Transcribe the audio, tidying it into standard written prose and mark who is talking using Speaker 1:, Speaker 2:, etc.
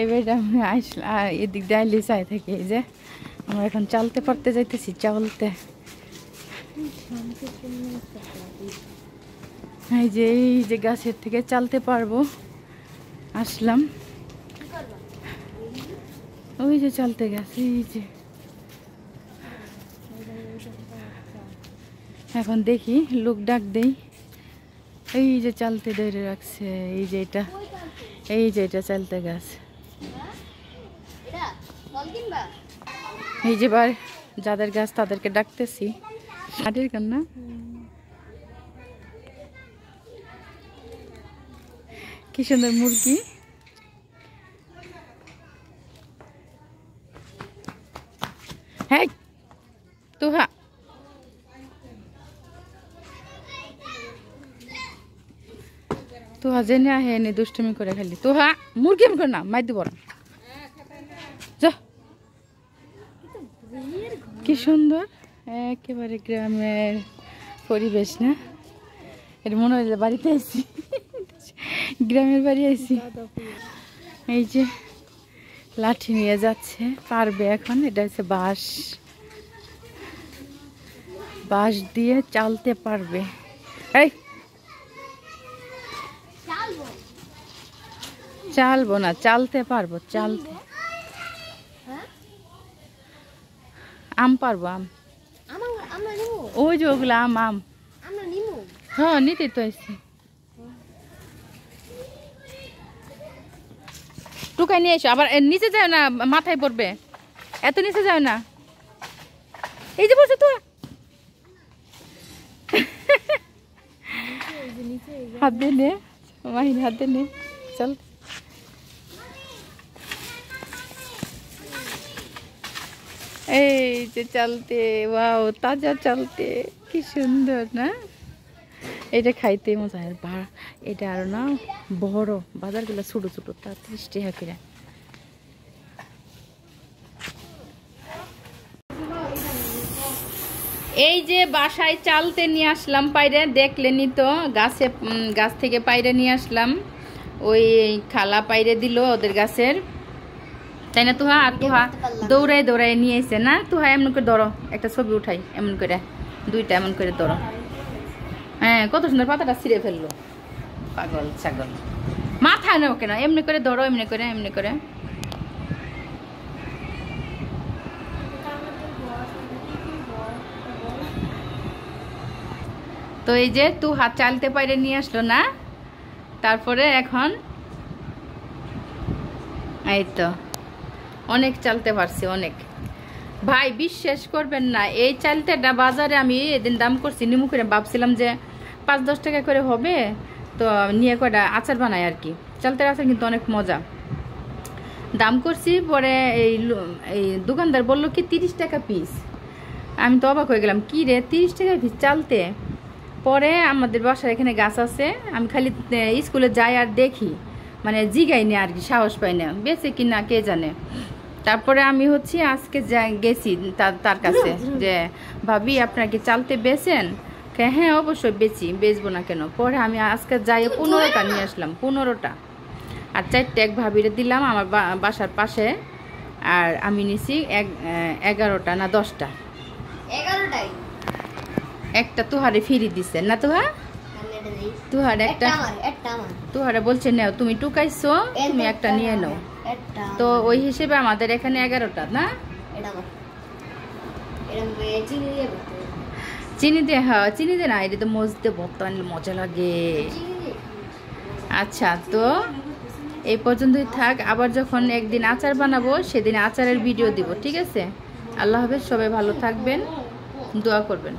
Speaker 1: এবার আমি আসলাম এদিক দিয়ে চাই থাকি, এই যে আমরা এখন চালতে পারতে যাইতেছি, চলতে এই যে গাছের থেকে চালতে পারবো আসলাম। ওই যে চলতে গেছে, এই যে এখন দেখি লোক ডাক দেই। এই যে চালতে ধরে রাখছে, এই যে এটা চালতে গেছে। এই যে বার যাদের গাছ তাদেরকে ডাকতেছি। হাটের কান্না কি সুন্দর মুরগি। হ্যাঁ তুহা তুহা জেনে আহে নি দুষ্টুমি করে খালি। তুহা মুরগি এমন করে না, মাই দিব না। যা কি সুন্দর একেবারে গ্রামের পরিবেশ না? এটা মনে হয় যে বাড়িতে আইছি, গ্রামের বাড়ি আইছি। এই যে লাঠি নিয়ে যাচ্ছে, পারবে এখন। এটা হচ্ছে বাঁশ দিয়ে চালতে পারবে। এই চালবো না, চালতে পারবো, চালতে। আম পারবো, আম ওই যে ওগুলো আম হ্যাঁ নিতে তো আইছি। টুকাই নিয়ে এসো, আবার নিচে যাও না, মাথায় পড়বে। এত নিচে যাও না। এই যে বলছো তো হাত দিয়ে নে, মাহিনী হাত দিয়ে নে, চল। এই যে চলতে, ওয়াও তাজা চলতে, কি সুন্দর না? এটা খাইতে মজা হয়। এটা আরো না বড়, বাজারগুলো ছোট ছোট, তা 30 টাকা করে। এই যে বাসায় চালতে নিয়ে আসলাম পাইরে, দেখলেনি তো, গাছ থেকে পাইরে নিয়ে আসলাম। ওই খালা পাইরে দিল ওদের গাছের, তাই না তুহা? আর তুহা দৌড়ায় নিয়ে এসে না? তুহা এমন করে ধরো, একটা ছবি উঠাই, এমন করে দুইটা এমন করে ধরো। হ্যাঁ কত সুন্দর, পাতাটা ছিঁড়ে ফেললো, পাগল ছাগল। মাথায় নাও কেন, এমনি করে ধরো, এমনি করে। তো এই যে তুহা চালতে পাইরে নিয়ে আসলো না, তারপরে এখন এই তো অনেক চালতে পারছি, অনেক। ভাই বিশ্বাস করবেন না, এই চালতেটা বাজারে আমি এদিন দাম করছি, নিমু করে ভাবছিলাম যে 5-10 টাকা করে হবে, তো নিয়ে কয়টা আচার বানাই আর কি। চালতের আচার কিন্তু অনেক মজা। দাম করছি, পরে এই দোকানদার বললো কি 30 টাকা পিস। আমি তো অবাক হয়ে গেলাম, কি রে 30 টাকা পিস চালতে? পরে আমাদের বাসার এখানে গাছ আছে, আমি খালি স্কুলে যাই আর দেখি, মানে জিগাই নি আর কি, সাহস পাই না, বেঁচে কিনা কে জানে। তারপরে আমি আজকে গেছি তার কাছে যে ভাবি আপনার কি চালতে বেচেন? হ্যাঁ অবশ্যই বেচবো না কেন। পরে আমি আজকে যাই 15টা নিয়ে আসলাম, 15টা, আর 4টে এক ভাবিরে দিলাম আমার বাসার পাশে, আর আমি নিছি 11টা না 10টা।
Speaker 2: 11টাই
Speaker 1: একটা তুহারে ফিরি দিছে না? তুহার একটা তুহারে বলছে নাও, তুমি টুকাইছো, তুমি একটা নিয়ে নাও। তো ওই হিসেবে আমাদের এখানে 11টা না? চিনি দিয়ে, হ্যাঁ চিনি দিয়ে না, এটা তো মজতে বর্তমানে মজা লাগে। আচ্ছা তো এই পর্যন্তই থাক, আবার যখন একদিন আচার বানাবো সেদিন আচারের ভিডিও দিব, ঠিক আছে? আল্লাহ হাফেজ, সবাই ভালো থাকবেন, দোয়া করবেন।